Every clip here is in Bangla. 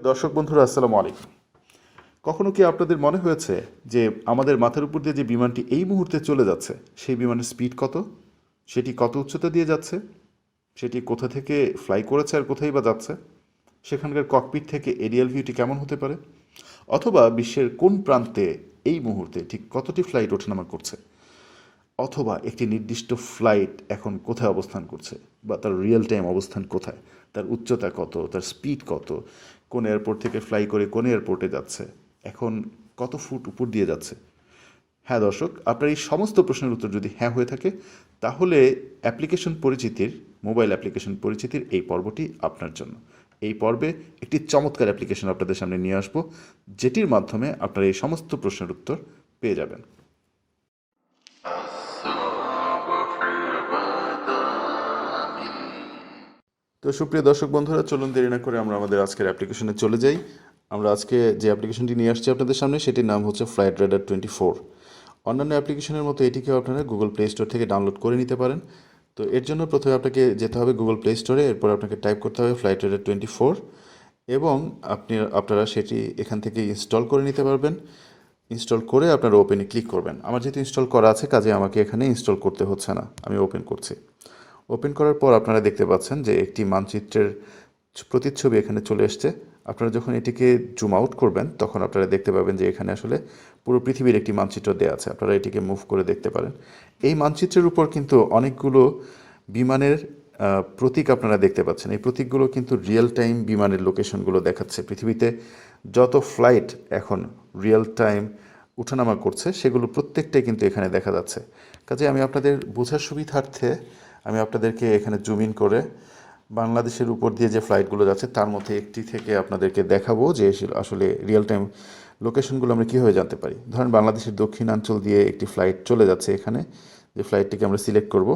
দর্শক বন্ধুরা আসসালামু আলাইকুম। কখনো কি আপনাদের মনে হয়েছে যে আমাদের মাথার উপর দিয়ে যে বিমানটি এই মুহূর্তে চলে যাচ্ছে সেই বিমানের স্পিড কত, সেটি কত উচ্চতা দিয়ে যাচ্ছে, সেটি কোথা থেকে ফ্লাই করেছে আর কোথায় বা যাচ্ছে, সেখানকার ককপিট থেকে এরিয়াল ভিউটি কেমন হতে পারে, অথবা বিশ্বের কোন প্রান্তে এই মুহূর্তে ঠিক কতটি ফ্লাইট ওঠানামা করছে, অথবা একটি নির্দিষ্ট ফ্লাইট এখন কোথায় অবস্থান করছে বা তার রিয়েল টাইম অবস্থান কোথায়, তার উচ্চতা কত, তার স্পিড কত, কোন এয়ারপোর্ট থেকে ফ্লাই করে কোন এয়ারপোর্টে যাচ্ছে, এখন কত ফুট উপর দিয়ে যাচ্ছে। হ্যাঁ দর্শক, আপনার এই সমস্ত প্রশ্নের উত্তর যদি হ্যাঁ হয়ে থাকে তাহলে মোবাইল অ্যাপ্লিকেশন পরিচিতির এই পর্বটি আপনার জন্য। এই পর্বে একটি চমৎকার অ্যাপ্লিকেশন আপনাদের সামনে নিয়ে আসব, যেটির মাধ্যমে আপনারা এই সমস্ত প্রশ্নের উত্তর পেয়ে যাবেন। তো সুপ্রিয় দর্শক বন্ধুরা, চলুন দেরি না করে আমরা আমাদের আজকের অ্যাপ্লিকেশনে চলে যাই। আমরা আজকে যে অ্যাপ্লিকেশনটি নিয়ে আসছি আপনাদের সামনে সেটির নাম হচ্ছে Flightradar24। অন্যান্য অ্যাপ্লিকেশনের মতো এটিকেও আপনারা গুগল প্লে স্টোর থেকে ডাউনলোড করে নিতে পারেন। তো এর জন্য প্রথমে আপনাকে যেতে হবে গুগল প্লে স্টোরে, এরপর আপনাকে টাইপ করতে হবে Flightradar24 এবং আপনারা সেটি এখান থেকে ইনস্টল করে নিতে পারবেন। ইনস্টল করে আপনারা ওপেনে ক্লিক করবেন। আমার যেহেতু ইনস্টল করা আছে কাজে আমাকে এখানে ইনস্টল করতে হচ্ছে না, আমি ওপেন করছি। ওপেন করার পর আপনারা দেখতে পাচ্ছেন যে একটি মানচিত্রের প্রতিচ্ছবি এখানে চলে এসছে। আপনারা যখন এটিকে জুম আউট করবেন তখন আপনারা দেখতে পাবেন যে এখানে আসলে পুরো পৃথিবীর একটি মানচিত্র দেওয়া আছে। আপনারা এটিকে মুভ করে দেখতে পারেন। এই মানচিত্রের উপর কিন্তু অনেকগুলো বিমানের প্রতীক আপনারা দেখতে পাচ্ছেন। এই প্রতীকগুলো কিন্তু রিয়েল টাইম বিমানের লোকেশনগুলো দেখাচ্ছে। পৃথিবীতে যত ফ্লাইট এখন রিয়েল টাইম ওঠানামা করছে সেগুলো প্রত্যেকটাই কিন্তু এখানে দেখা যাচ্ছে। কাজে আমি আপনাদের বোঝার সুবিধার্থে আমি আপনাদেরকে এখানে জুম ইন করে বাংলাদেশের উপর দিয়ে যে ফ্লাইটগুলো যাচ্ছে তার মধ্যে একটি থেকে আপনাদেরকে দেখাবো যে আসলে রিয়েল টাইম লোকেশনগুলো আমরা কীভাবে জানতে পারি। ধরেন বাংলাদেশের দক্ষিণাঞ্চল দিয়ে একটি ফ্লাইট চলে যাচ্ছে। এখানে যে ফ্লাইটটিকে আমরা সিলেক্ট করব,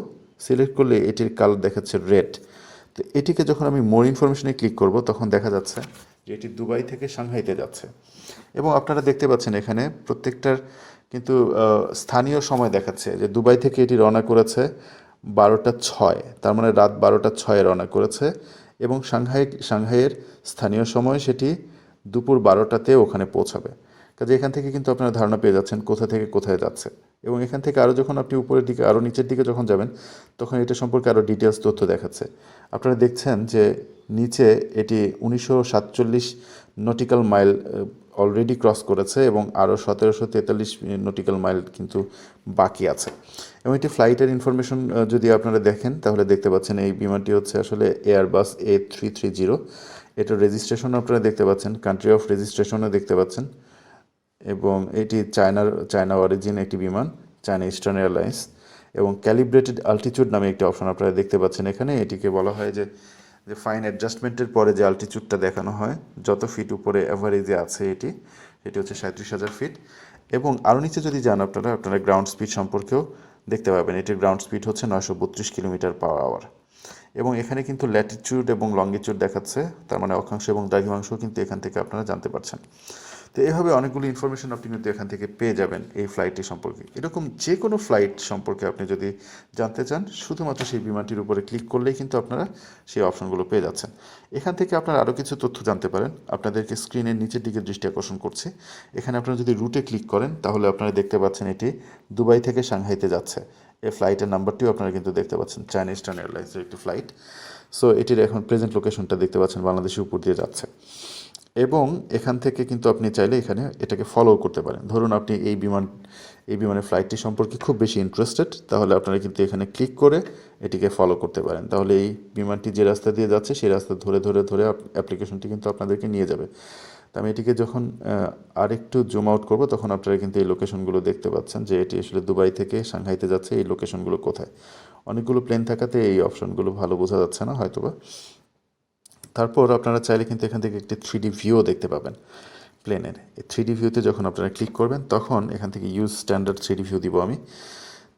সিলেক্ট করলে এটির কালার দেখাচ্ছে রেড। তো এটিকে যখন আমি মোর ইনফরমেশনে ক্লিক করব তখন দেখা যাচ্ছে যে এটি দুবাই থেকে সাংহাইতে যাচ্ছে। এবং আপনারা দেখতে পাচ্ছেন এখানে প্রত্যেকটার কিন্তু স্থানীয় সময় দেখাচ্ছে যে দুবাই থেকে এটি রওনা করেছে 12টা 6, তার মানে রাত 12টা 6 রওনা করেছে এবং সাংহাইয়ের স্থানীয় সময় সেটি দুপুর 12টাতে ওখানে পৌঁছাবে। কাজে এখান থেকে কিন্তু আপনারা ধারণা পেয়ে যাচ্ছেন কোথা থেকে কোথায় যাচ্ছে। এবং এখান থেকে আরও যখন আপনি উপরের দিকে আরও নিচের দিকে যখন যাবেন তখন এটা সম্পর্কে আরও ডিটেলস তথ্য দেখাচ্ছে। আপনারা দেখছেন যে নিচে এটি 1947 নটিক্যাল মাইল অলরেডি ক্রস করেছে এবং আরও 1743 নটিক্যাল মাইল কিন্তু বাকি আছে। এবং এটি ফ্লাইটের ইনফরমেশন যদি আপনারা দেখেন তাহলে দেখতে পাচ্ছেন এই বিমানটি হচ্ছে আসলে এয়ারবাস A330। এটার রেজিস্ট্রেশন আপনারা দেখতে পাচ্ছেন, কান্ট্রি অফ রেজিস্ট্রেশনও দেখতে পাচ্ছেন। এবং এটি চায়না অরিজিন একটি বিমান, চায়না ইস্টার্ন এয়ারলাইন্স। এবং ক্যালিব্রেটেড অল্টিটিউড নামে একটি অপশন আপনারা দেখতে পাচ্ছেন এখানে। এটিকে বলা হয় যে ফাইন অ্যাডজাস্টমেন্টের পরে যে অল্টিটিউডটা দেখানো হয়, যত ফিট উপরে অ্যাভারেজে আছে এটি হচ্ছে 37,000 ফিট। এবং আরও নিচে যদি যান আপনারা গ্রাউন্ড স্পিড সম্পর্কেও দেখতে পাবেন। এটির গ্রাউন্ড স্পিড হচ্ছে 932 কিলোমিটার পার আওয়ার। এবং এখানে কিন্তু ল্যাটিটিউড এবং লঙ্গিটিউড দেখাচ্ছে, তার মানে অক্ষাংশ এবং দ্রাঘিমাংশ কিন্তু এখান থেকে আপনারা জানতে পারছেন। তো এভাবে অনেকগুলো ইনফরমেশন আপনি কিন্তু এখান থেকে পেয়ে যাবেন এই ফ্লাইটটি সম্পর্কে। এরকম যে কোনো ফ্লাইট সম্পর্কে আপনি যদি জানতে চান শুধুমাত্র সেই বিমানটির উপরে ক্লিক করলেই কিন্তু আপনারা সেই অপশনগুলো পেয়ে যাচ্ছেন। এখান থেকে আপনারা আরও কিছু তথ্য জানতে পারেন। আপনাদেরকে স্ক্রিনের নিচের দিকে দৃষ্টি আকর্ষণ করছে। এখানে আপনারা যদি রুটে ক্লিক করেন তাহলে আপনারা দেখতে পাচ্ছেন এটি দুবাই থেকে সাংহাইতে যাচ্ছে। এই ফ্লাইটের নাম্বারটিও আপনারা কিন্তু দেখতে পাচ্ছেন, চায়না ইস্টার্ন এয়ারলাইন্সের একটি ফ্লাইট। সো এটির এখন প্রেজেন্ট লোকেশনটা দেখতে পাচ্ছেন, বাংলাদেশের উপর দিয়ে যাচ্ছে। এবং এখান থেকে কিন্তু আপনি চাইলে এখানে এটাকে ফলো করতে পারেন। ধরুন আপনি এই বিমানের ফ্লাইটটি সম্পর্কে খুব বেশি ইন্টারেস্টেড, তাহলে আপনারা কিন্তু এখানে ক্লিক করে এটিকে ফলো করতে পারেন। তাহলে এই বিমানটি যে রাস্তা দিয়ে যাচ্ছে সেই রাস্তা ধরে অ্যাপ্লিকেশনটি কিন্তু আপনাদেরকে নিয়ে যাবে। তো আমি এটিকে যখন আরেকটু জুম আউট করবো তখন আপনারা কিন্তু এই লোকেশনগুলো দেখতে পাচ্ছেন যে এটি আসলে দুবাই থেকে সাংহাইতে যাচ্ছে। এই লোকেশনগুলো কোথায়, অনেকগুলো প্লেন থাকাতে এই অপশনগুলো ভালো বোঝা যাচ্ছে না হয়তোবা। তারপর আপনারা চাইলে কিন্তু এখান থেকে একটি 3D ভিউও দেখতে পাবেন প্লেনের। এই 3D ভিউতে যখন আপনারা ক্লিক করবেন তখন এখান থেকে ইউজ স্ট্যান্ডার্ড 3D ভিউ দিব আমি।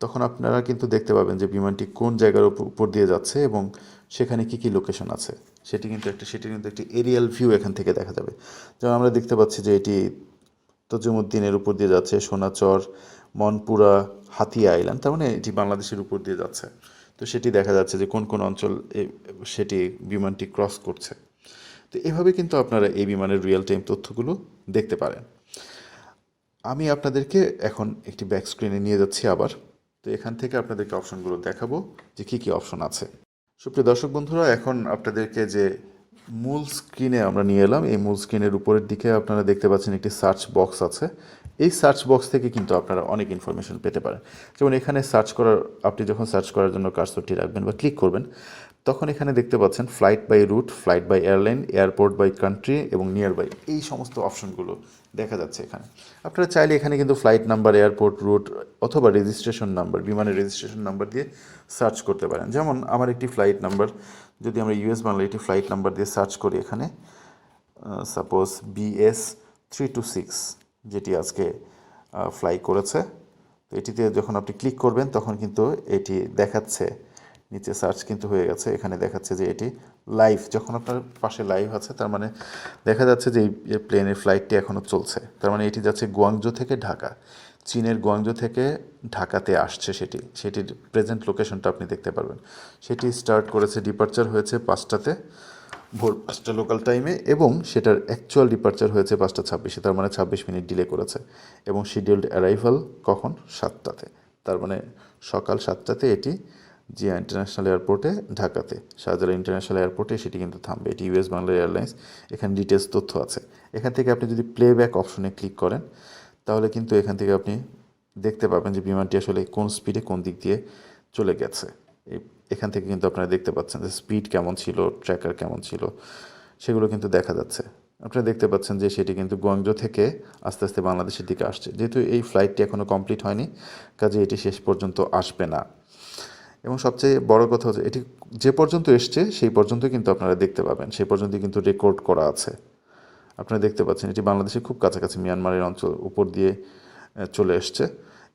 তখন আপনারা কিন্তু দেখতে পাবেন যে বিমানটি কোন জায়গার উপর দিয়ে যাচ্ছে এবং সেখানে কী কী লোকেশন আছে। সেটি কিন্তু একটি এরিয়াল ভিউ এখান থেকে দেখা যাবে। যেমন আমরা দেখতে পাচ্ছি যে এটি তজুমুদ্দিনের উপর দিয়ে যাচ্ছে, সোনাচর, মনপুরা, হাতিয়া আইল্যান্ড, তার মানে এটি বাংলাদেশের উপর দিয়ে যাচ্ছে। তো সেটি দেখা যাচ্ছে যে কোন কোন অঞ্চল সেটি বিমানটি ক্রস করছে। তো তো এভাবে কিন্তু আপনারা এই বিমানের রিয়েল টাইম তথ্যগুলো দেখতে পারেন। আমি আপনাদেরকে এখন একটি ব্যাক স্ক্রিনে নিয়ে যাচ্ছি আবার। তো এখান থেকে আপনাদেরকে অপশনগুলো দেখাবো যে কী কী অপশন আছে। সুপ্রিয় দর্শক বন্ধুরা, এখন আপনাদেরকে যে মূল স্ক্রিনে আমরা নিয়ে এলাম, এই মূল স্ক্রিনের উপরের দিকে আপনারা দেখতে পাচ্ছেন একটি সার্চ বক্স আছে। এই সার্চ বক্স থেকে কিন্তু আপনারা অনেক ইনফরমেশন পেতে পারেন। যেমন এখানে আপনি যখন সার্চ করার জন্য কার্সরটি রাখবেন বা ক্লিক করবেন, তখন এখানে দেখতে পাচ্ছেন flight by route, flight by airline, airport by country এবং নিয়ার বাই, এই সমস্ত অপশনগুলো দেখা যাচ্ছে এখানে। আপনারা চাইলে এখানে কিন্তু ফ্লাইট নাম্বার, এয়ারপোর্ট রুট অথবা রেজিস্ট্রেশন নাম্বার, বিমানের রেজিস্ট্রেশন নাম্বার দিয়ে সার্চ করতে পারেন। যেমন আমার একটি ফ্লাইট নাম্বার, যদি আমরা ইউএস বাংলা একটি ফ্লাইট নাম্বার দিয়ে সার্চ করি এখানে, সাপোজ BS326, যেটি আজকে ফ্লাই করেছে, তো এটিতে যখন আপনি ক্লিক করবেন তখন কিন্তু এটি দেখাচ্ছে, নিচে সার্চ কিন্তু হয়ে গেছে, এখানে দেখাচ্ছে যে এটি লাইভ। যখন আপনার পাশে লাইভ আছে তার মানে দেখা যাচ্ছে যে এই প্লেনের ফ্লাইটটি এখনও চলছে। তার মানে এটি যাচ্ছে গুয়াংজো থেকে ঢাকা, চীনের গুয়াংজো থেকে ঢাকাতে আসছে। সেটির প্রেজেন্ট লোকেশনটা আপনি দেখতে পারবেন। সেটি স্টার্ট করেছে, ডিপার্চার হয়েছে 5টাতে, ভোর 5টা লোকাল টাইমে, এবং সেটার অ্যাকচুয়াল ডিপার্চার হয়েছে 5টা 26-এ, তার মানে 26 মিনিট ডিলে করেছে। এবং শিডিউলড অ্যারাইভাল কখন? 7টাতে, তার মানে সকাল 7টাতে এটি জিয়া ইন্টারন্যাশনাল এয়ারপোর্টে, ঢাকাতে শাহজালাল ইন্টারন্যাশনাল এয়ারপোর্টে সেটি কিন্তু থামবে। এটি ইউএস বাংলা এয়ারলাইন্স। এখানে ডিটেলস তথ্য আছে। এখান থেকে আপনি যদি প্লেব্যাক অপশনে ক্লিক করেন তাহলে কিন্তু এখান থেকে আপনি দেখতে পাবেন যে বিমানটি আসলে কোন স্পিডে কোন দিক দিয়ে চলে গেছে। এখান থেকে কিন্তু আপনারা দেখতে পাচ্ছেন যে স্পিড কেমন ছিল, ট্র্যাকার কেমন ছিল, সেগুলো কিন্তু দেখা যাচ্ছে। আপনারা দেখতে পাচ্ছেন যে সেটি কিন্তু গুয়াংজো থেকে আস্তে আস্তে বাংলাদেশের দিকে আসছে। যেহেতু এই ফ্লাইটটি এখনও কমপ্লিট হয়নি, কাজে এটি শেষ পর্যন্ত আসবে না। এবং সবচেয়ে বড় কথা হচ্ছে এটি যে পর্যন্ত এসছে সেই পর্যন্ত কিন্তু আপনারা দেখতে পাবেন, সেই পর্যন্ত কিন্তু রেকর্ড করা আছে। আপনারা দেখতে পাচ্ছেন এটি বাংলাদেশের খুব কাছাকাছি মিয়ানমারের অঞ্চল উপর দিয়ে চলে এসছে।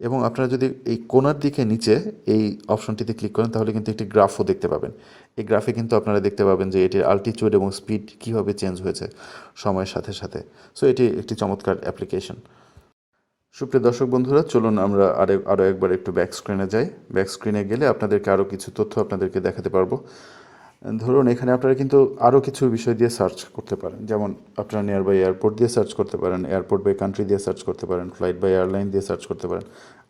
এবং আপনারা যদি এই কোণার দিকে নিচে এই অপশনটিতে ক্লিক করেন তাহলে কিন্তু একটি গ্রাফও দেখতে পাবেন। এই গ্রাফে কিন্তু আপনারা দেখতে পাবেন যে এটির আল্টিটিউড এবং স্পিড কীভাবে চেঞ্জ হয়েছে সময়ের সাথে সাথে। সো এটি একটি চমৎকার অ্যাপ্লিকেশন। সুপ্রিয় দর্শক বন্ধুরা, চলুন আমরা আরও একবার একটু ব্যাক স্ক্রিনে যাই। ব্যাক স্ক্রিনে গেলে আপনাদেরকে আরও কিছু তথ্য আপনাদেরকে দেখাতে পারবো। ধরুন এখানে আপনারা কিন্তু আরও কিছু বিষয় দিয়ে সার্চ করতে পারেন। যেমন আপনারা নিয়ার বাই এয়ারপোর্ট দিয়ে সার্চ করতে পারেন, এয়ারপোর্ট বাই কান্ট্রি দিয়ে সার্চ করতে পারেন, ফ্লাইট বাই এয়ারলাইন দিয়ে সার্চ করতে পারেন।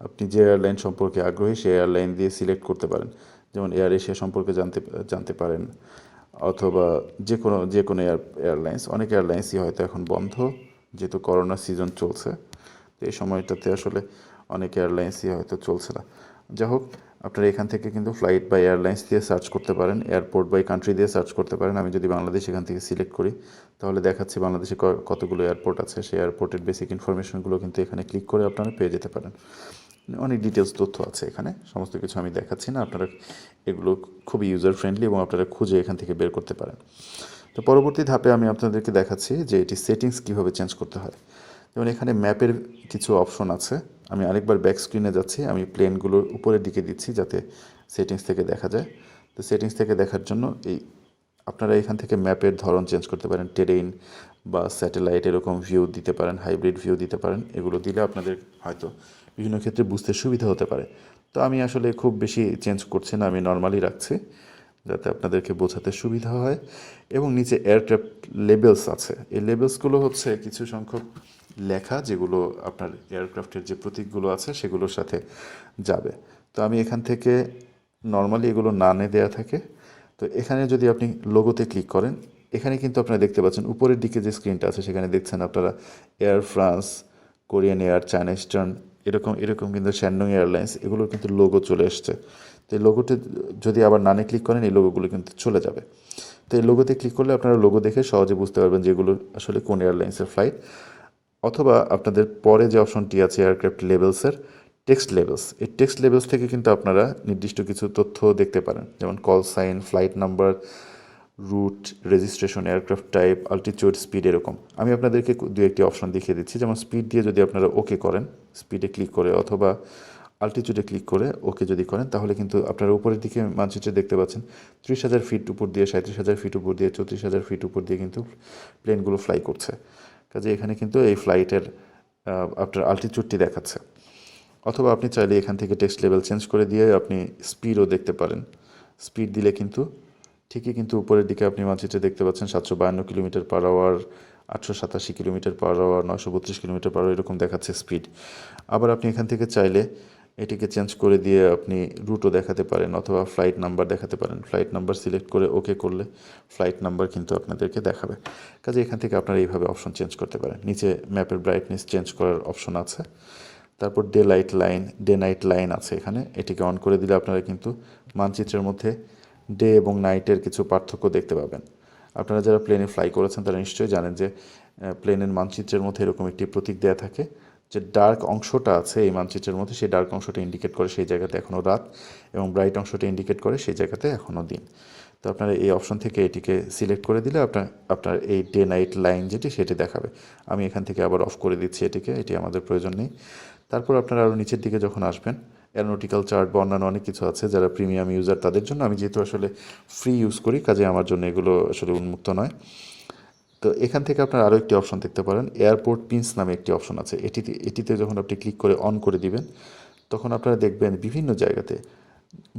আপনি যে এয়ারলাইন সম্পর্কে আগ্রহী সেই এয়ারলাইন দিয়ে সিলেক্ট করতে পারেন। যেমন এয়ার এশিয়া সম্পর্কে জানতে পারেন, অথবা যে কোনো এয়ারলাইন্স। অনেক এয়ারলাইন্সই হয়তো এখন বন্ধ, যেহেতু করোনা সিজন চলছে, তো এই সময়টাতে আসলে অনেক এয়ারলাইন্সই হয়তো চলছে না। যাই হোক, আপনারা এখান থেকে কিন্তু ফ্লাইট বাই এয়ারলাইন্স দিয়ে সার্চ করতে পারেন, এয়ারপোর্ট বাই কান্ট্রি দিয়ে সার্চ করতে পারেন। আমি যদি বাংলাদেশ এখান থেকে সিলেক্ট করি তাহলে দেখাচ্ছি বাংলাদেশে কতগুলো এয়ারপোর্ট আছে, সেই এয়ারপোর্টের বেসিক ইনফরমেশনগুলো কিন্তু এখানে ক্লিক করে আপনারা পেয়ে যেতে পারেন। অনেক ডিটেলস তথ্য আছে এখানে, সমস্ত কিছু আমি দেখাচ্ছি না, আপনারা এগুলো খুবই ইউজার ফ্রেন্ডলি এবং আপনারা খুঁজে এখান থেকে বের করতে পারেন। তো পরবর্তী ধাপে আমি আপনাদেরকে দেখাচ্ছি যে এটি সেটিংস কীভাবে চেঞ্জ করতে হয়। যেমন এখানে ম্যাপের কিছু অপশন আছে। আমি আরেকবার ব্যাক স্ক্রিনে যাচ্ছি, আমি প্লেনগুলোর উপরের দিকে দিচ্ছি যাতে সেটিংস থেকে দেখা যায়। তো সেটিংস থেকে দেখার জন্য আপনারা এখান থেকে ম্যাপের ধরন চেঞ্জ করতে পারেন, টেরেইন বা স্যাটেলাইট এরকম ভিউ দিতে পারেন, হাইব্রিড ভিউ দিতে পারেন। এগুলো দিলে আপনাদের হয়তো বিভিন্ন ক্ষেত্রে বুঝতে সুবিধা হতে পারে। তো আমি আসলে খুব বেশি চেঞ্জ করছি না, আমি নর্মালি রাখছি যাতে আপনাদেরকে বোঝাতে সুবিধা হয়। এবং নিচে এয়ারক্রাফট লেবেলস আছে। এই লেবেলসগুলো হচ্ছে কিছু সংখ্যক লেখা যেগুলো আপনার এয়ারক্রাফটের যে প্রতীকগুলো আছে সেগুলোর সাথে যাবে। তো আমি এখান থেকে নর্মালি এগুলো নানে দেয়া থাকে। তো এখানে যদি আপনি লোগোতে ক্লিক করেন, এখানে কিন্তু আপনারা দেখতে পাচ্ছেন উপরের দিকে যে স্ক্রিনটা আছে সেখানে দেখছেন আপনারা air France, Korean air, China eastern, এরকম কিন্তু শ্যানডং এয়ারলাইন্স, এগুলোর কিন্তু লোগো চলে এসছে। তো এই লোগোতে যদি আবার নানে ক্লিক করেন এই লোগোগুলো কিন্তু চলে যাবে। তো এই লোগোতে ক্লিক করলে আপনারা লোগো দেখে সহজে বুঝতে পারবেন যে এগুলো আসলে কোন এয়ারলাইন্সের ফ্লাইট। অথবা আপনাদের পরে যে অপশনটি আছে এয়ারক্রাফট লেবেলসের টেক্সট লেবেলস, এই টেক্সট লেবেলস থেকে কিন্তু আপনারা নির্দিষ্ট কিছু তথ্য দেখতে পারেন, যেমন call sign, flight number, route, registration, aircraft type, altitude, speed, এরকম। আমি আপনাদেরকে দু একটি অপশন দেখিয়ে দিচ্ছি। যেমন স্পিড দিয়ে যদি আপনারা ওকে করেন, স্পিডে ক্লিক করে, অথবা আল্টিটিউডে ক্লিক করে ওকে যদি করেন, তাহলে কিন্তু আপনারা উপরের দিকে মানচিত্রে দেখতে পাচ্ছেন 30,000 ফিট উপর দিয়ে, 37,000 ফিট উপর দিয়ে, 34,000 ফিট উপর দিয়ে কিন্তু প্লেনগুলো ফ্লাই করছে। কাজে এখানে কিন্তু এই ফ্লাইটের আপনার আল্টিটিউডটি দেখাচ্ছে। অথবা আপনি চাইলে এখান থেকে টেক্সট লেভেল চেঞ্জ করে দিয়ে আপনি স্পিডও দেখতে পারেন। স্পিড দিলে কিন্তু ঠিকই কিন্তু উপরের দিকে আপনি মানচিত্রে দেখতে পাচ্ছেন 752 kilometre per hour, 887 kilometre per hour, 932 kilometre per hour এরকম দেখাচ্ছে স্পিড। আবার আপনি এখান থেকে চাইলে এটিকে চেঞ্জ করে দিয়ে আপনি রুটও দেখাতে পারেন অথবা ফ্লাইট নাম্বার দেখাতে পারেন। ফ্লাইট নাম্বার সিলেক্ট করে ওকে করলে ফ্লাইট নাম্বার কিন্তু আপনাদেরকে দেখাবে। কাজে এখান থেকে আপনারা এইভাবে অপশন চেঞ্জ করতে পারেন। নিচে ম্যাপের ব্রাইটনেস চেঞ্জ করার অপশন আছে। তারপর ডে নাইট লাইন আছে এখানে, এটিকে অন করে দিলে আপনারা কিন্তু মানচিত্রের মধ্যে ডে এবং নাইটের কিছু পার্থক্য দেখতে পাবেন। আপনারা যারা প্লেনে ফ্লাই করেছেন তারা নিশ্চয়ই জানেন যে প্লেনের মানচিত্রের মধ্যে এরকম একটি প্রতীক দেওয়া থাকে, যে ডার্ক অংশটা আছে এই মানচিত্রের মধ্যে, সেই ডার্ক অংশটা ইন্ডিকেট করে সেই জায়গাতে এখনও রাত, এবং ব্রাইট অংশটা ইন্ডিকেট করে সেই জায়গাতে এখনও দিন। তো আপনারা এই অপশন থেকে এটিকে সিলেক্ট করে দিলে আপনার এই ডে নাইট লাইন যেটি সেটি দেখাবে। আমি এখান থেকে আবার অফ করে দিচ্ছি এটি আমাদের প্রয়োজন নেই। তারপর আপনারা আরও নিচের দিকে যখন আসবেন, অ্যারোনটিক্যাল চার্ট বা অন্যান্য অনেক কিছু আছে যারা প্রিমিয়াম ইউজার তাদের জন্য। আমি যেহেতু আসলে ফ্রি ইউজ করি, কাজে আমার জন্য এগুলো আসলে উন্মুক্ত নয়। তো এখান থেকে আপনারা আরও একটি অপশন দেখতে পারেন, এয়ারপোর্ট পিনস নামে একটি অপশন আছে। এটিতে যখন আপনি ক্লিক করে অন করে দিবেন, তখন আপনারা দেখবেন বিভিন্ন জায়গাতে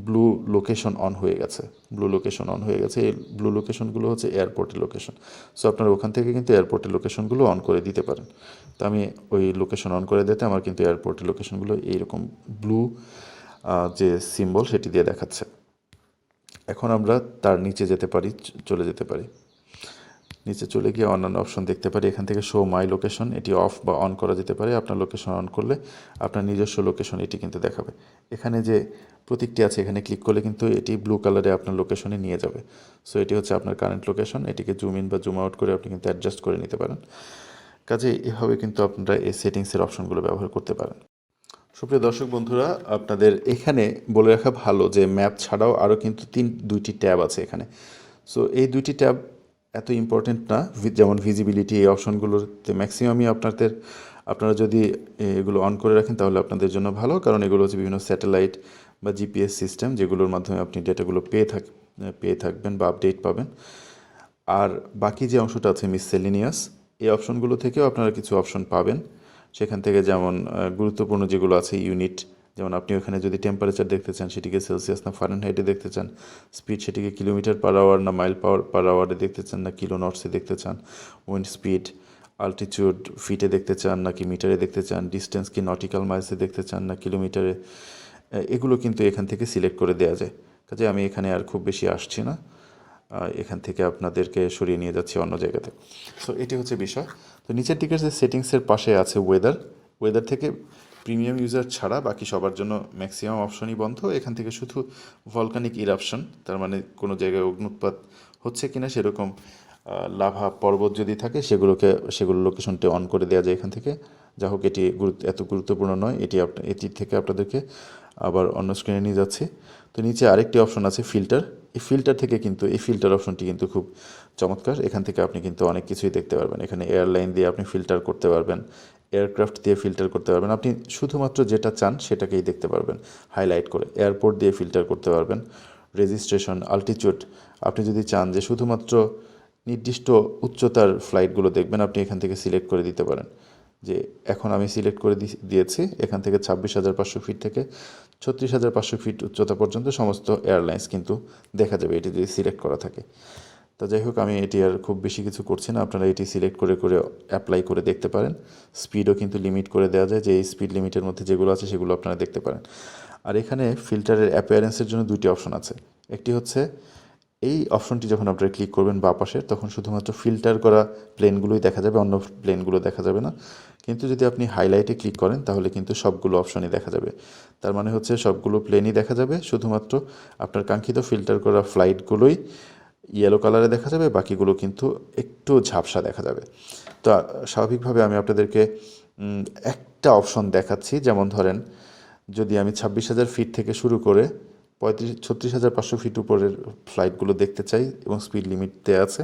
ব্লু লোকেশন অন হয়ে গেছে। এই ব্লু লোকেশনগুলো হচ্ছে এয়ারপোর্টের লোকেশন। সো আপনারা ওখান থেকে কিন্তু এয়ারপোর্টের লোকেশনগুলো অন করে দিতে পারেন। তো আমি ওই লোকেশন অন করে দিতে আমার কিন্তু এয়ারপোর্টের লোকেশনগুলো এইরকম ব্লু যে সিম্বল সেটি দিয়ে দেখাচ্ছে। এখন আমরা তার নিচে চলে যেতে পারি। নিচে চলে গিয়ে অন্যান্য অপশন দেখতে পারি। এখান থেকে শো মাই লোকেশন, এটি অফ বা অন করা যেতে পারে। আপনার লোকেশন অন করলে আপনার নিজস্ব লোকেশন এটি কিন্তু দেখাবে। এখানে যে প্রতীকটি আছে এখানে ক্লিক করলে কিন্তু এটি ব্লু কালারে আপনার লোকেশনে নিয়ে যাবে। সো এটি হচ্ছে আপনার কারেন্ট লোকেশন। এটিকে জুম ইন বা জুম আউট করে আপনি কিন্তু অ্যাডজাস্ট করে নিতে পারেন। কাজে এভাবে কিন্তু আপনারা এই সেটিংসের অপশনগুলো ব্যবহার করতে পারেন। সুপ্রিয় দর্শক বন্ধুরা, আপনাদের এখানে বলে রাখা ভালো যে ম্যাপ ছাড়াও আরও কিন্তু দুইটি ট্যাব আছে এখানে। সো এই দুইটি ট্যাব এত ইম্পর্টেন্ট না, যেমন ভিজিবিলিটি, এই অপশনগুলোতে ম্যাক্সিমামই আপনারা যদি এগুলো অন করে রাখেন তাহলে আপনাদের জন্য ভালো, কারণ এগুলো হচ্ছে বিভিন্ন স্যাটেলাইট বা জিপিএস সিস্টেম যেগুলোর মাধ্যমে আপনি ডেটাগুলো পেয়ে থাকবেন বা আপডেট পাবেন। আর বাকি যে অংশটা আছে মিসসেলিনিয়াস, এই অপশনগুলো থেকেও আপনারা কিছু অপশন পাবেন। সেখান থেকে যেমন গুরুত্বপূর্ণ যেগুলো আছে ইউনিট, যেমন আপনি ওখানে যদি টেম্পারেচার দেখতে চান সেটিকে সেলসিয়াস না ফারেনহাইটে দেখতে চান, স্পিড সেটিকে কিলোমিটার পার আওয়ার না মাইল পার আওয়ারে দেখতে চান, না কিলো নটসে দেখতে চান, উইন্ড স্পিড, আলটিটিউড ফিটে দেখতে চান নাকি মিটারে দেখতে চান, ডিস্টেন্স কি নটিক্যাল মাইলসে দেখতে চান না কিলোমিটারে, এগুলো কিন্তু এখান থেকে সিলেক্ট করে দেওয়া যায়। কাজে আমি এখানে আর খুব বেশি আসছি না, এখান থেকে আপনাদেরকে সরিয়ে নিয়ে যাচ্ছি অন্য জায়গাতে। সো এটি হচ্ছে বিষয়। তো নিচের দিকের যে সেটিংসের পাশে আছে ওয়েদার থেকে প্রিমিয়াম ইউজার ছাড়া বাকি সবার জন্য ম্যাক্সিমাম অপশনই বন্ধ। এখান থেকে শুধু ভলকানিক ইরাপশন, তার মানে কোনো জায়গায় অগ্নুৎপাত হচ্ছে কিনা সেরকম লাভা পর্বত যদি থাকে সেগুলো লোকেশনটি অন করে দেওয়া যায় এখান থেকে। যা হোক, এটি এত গুরুত্বপূর্ণ নয়, এটি থেকে আপনাদেরকে আবার অন্য স্ক্রিনে নিয়ে যাচ্ছি। তো নিচে আরেকটি অপশন আছে ফিল্টার। এই ফিল্টার অপশনটি কিন্তু খুব চমৎকার। এখান থেকে আপনি কিন্তু অনেক কিছুই দেখতে পারবেন। এখানে এয়ারলাইন দিয়ে আপনি ফিল্টার করতে পারবেন, এয়ারক্রাফট দিয়ে ফিল্টার করতে পারবেন। আপনি শুধুমাত্র যেটা চান সেটাকেই দেখতে পারবেন হাইলাইট করে। এয়ারপোর্ট দিয়ে ফিল্টার করতে পারবেন, রেজিস্ট্রেশন, আল্টিটিউড। আপনি যদি চান যে শুধুমাত্র নির্দিষ্ট উচ্চতার ফ্লাইটগুলো দেখবেন, আপনি এখান থেকে সিলেক্ট করে দিতে পারেন। যে এখন আমি সিলেক্ট করে দিয়েছি, এখান থেকে 26,500 ফিট থেকে 36,500 ফিট উচ্চতা পর্যন্ত সমস্ত এয়ারলাইন্স কিন্তু দেখা যাবে এটি যদি সিলেক্ট করা থাকে। তো যাই হোক, আমি এটি আর খুব বেশি কিছু করছি না, আপনারা এটি সিলেক্ট করে অ্যাপ্লাই করে দেখতে পারেন। স্পিডও কিন্তু লিমিট করে দেওয়া যায়, যে এই স্পিড লিমিটের মধ্যে যেগুলো আছে সেগুলো আপনারা দেখতে পারেন। আর এখানে ফিল্টারের অ্যাপিয়ারেন্সের জন্য দুইটি অপশন আছে। একটি হচ্ছে এই অপশনটি যখন আপনারা ক্লিক করবেন বাঁ পাশে, তখন শুধুমাত্র ফিল্টার করা প্লেনগুলোই দেখা যাবে, অন্য প্লেনগুলো দেখা যাবে না। কিন্তু যদি আপনি হাইলাইটে ক্লিক করেন তাহলে কিন্তু সবগুলো অপশনই দেখা যাবে। তার মানে হচ্ছে সবগুলো প্লেনই দেখা যাবে, শুধুমাত্র আপনার কাঙ্ক্ষিত ফিল্টার করা ফ্লাইটগুলোই ইয়েলো কালারে দেখা যাবে, বাকিগুলো কিন্তু একটু ঝাপসা দেখা যাবে। তো স্বাভাবিকভাবে আমি আপনাদেরকে একটা অপশন দেখাচ্ছি। যেমন ধরেন, যদি আমি 26,000 ফিট থেকে শুরু করে 36,500 ফিট উপরের ফ্লাইটগুলো দেখতে চাই এবং স্পিড লিমিট দেওয়া আছে,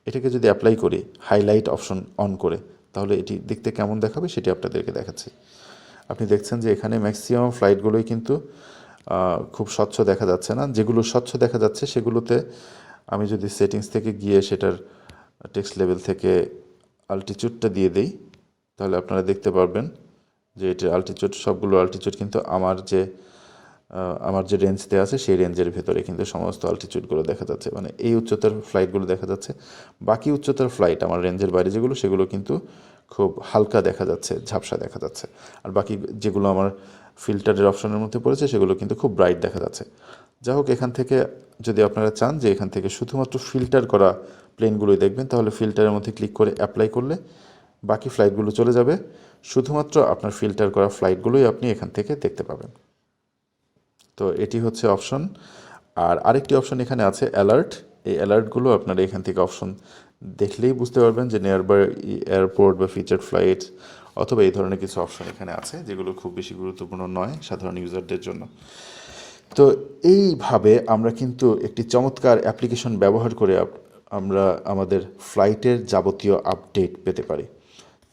এটাকে যদি অ্যাপ্লাই করি হাইলাইট অপশন অন করে, তাহলে এটি দেখতে কেমন দেখাবে সেটি আপনাদেরকে দেখাচ্ছি। আপনি দেখছেন যে এখানে ম্যাক্সিমাম ফ্লাইটগুলোই কিন্তু খুব স্বচ্ছ দেখা যাচ্ছে না। যেগুলো স্বচ্ছ দেখা যাচ্ছে সেগুলোতে আমি যদি সেটিংস থেকে গিয়ে সেটার টেক্সট লেভেল থেকে আল্টিটিউডটা দিয়ে দেই, তাহলে আপনারা দেখতে পারবেন যে এটির সবগুলো আল্টিটিউড কিন্তু আমার যে আমার যে রেঞ্জ দেওয়া আছে সেই রেঞ্জের ভেতরে কিন্তু সমস্ত অল্টিটিউডগুলো দেখা যাচ্ছে, মানে এই উচ্চতার ফ্লাইটগুলো দেখা যাচ্ছে। বাকি উচ্চতার ফ্লাইট আমার রেঞ্জের বাইরে যেগুলো সেগুলো কিন্তু খুব হালকা দেখা যাচ্ছে, ঝাপসা দেখা যাচ্ছে। আর বাকি যেগুলো আমার ফিল্টারের অপশনের মধ্যে পড়েছে সেগুলো কিন্তু খুব ব্রাইট দেখা যাচ্ছে। যাই হোক, এখান থেকে যদি আপনারা চান যে এখান থেকে শুধুমাত্র ফিল্টার করা প্লেনগুলোই দেখবেন, তাহলে ফিল্টারের মধ্যে ক্লিক করে অ্যাপ্লাই করলে বাকি ফ্লাইটগুলো চলে যাবে, শুধুমাত্র আপনার ফিল্টার করা ফ্লাইটগুলোই আপনি এখান থেকে দেখতে পাবেন। তো এটি হচ্ছে অপশন। আর আরেকটি অপশন এখানে আছে অ্যালার্ট। এই অ্যালার্টগুলো আপনারা এখান থেকে অপশন দেখলেই বুঝতে পারবেন যে নিয়ারবাই এয়ারপোর্ট বা ফিচার্ড ফ্লাইট অথবা এই ধরনের কিছু অপশন এখানে আছে, যেগুলো খুব বেশি গুরুত্বপূর্ণ নয় সাধারণ ইউজারদের জন্য। তো এইভাবে আমরা কিন্তু একটি চমৎকার অ্যাপ্লিকেশন ব্যবহার করে আমরা আমাদের ফ্লাইটের যাবতীয় আপডেট পেতে পারি।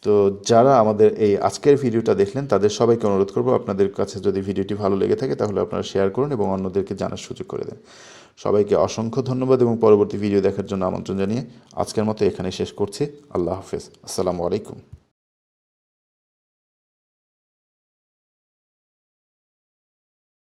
তো যারা আমাদের এই আজকের ভিডিওটা দেখলেন তাদের সবাইকে অনুরোধ করব, আপনাদের কাছে যদি ভিডিওটি ভালো লেগে থাকে তাহলে আপনারা শেয়ার করুন এবং অন্যদেরকে জানার সুযোগ করে দেন। সবাইকে অসংখ্য ধন্যবাদ এবং পরবর্তী ভিডিও দেখার জন্য আমন্ত্রণ জানিয়ে আজকের মতো এখানে শেষ করছি। আল্লাহ হাফেজ, আসসালামু আলাইকুম।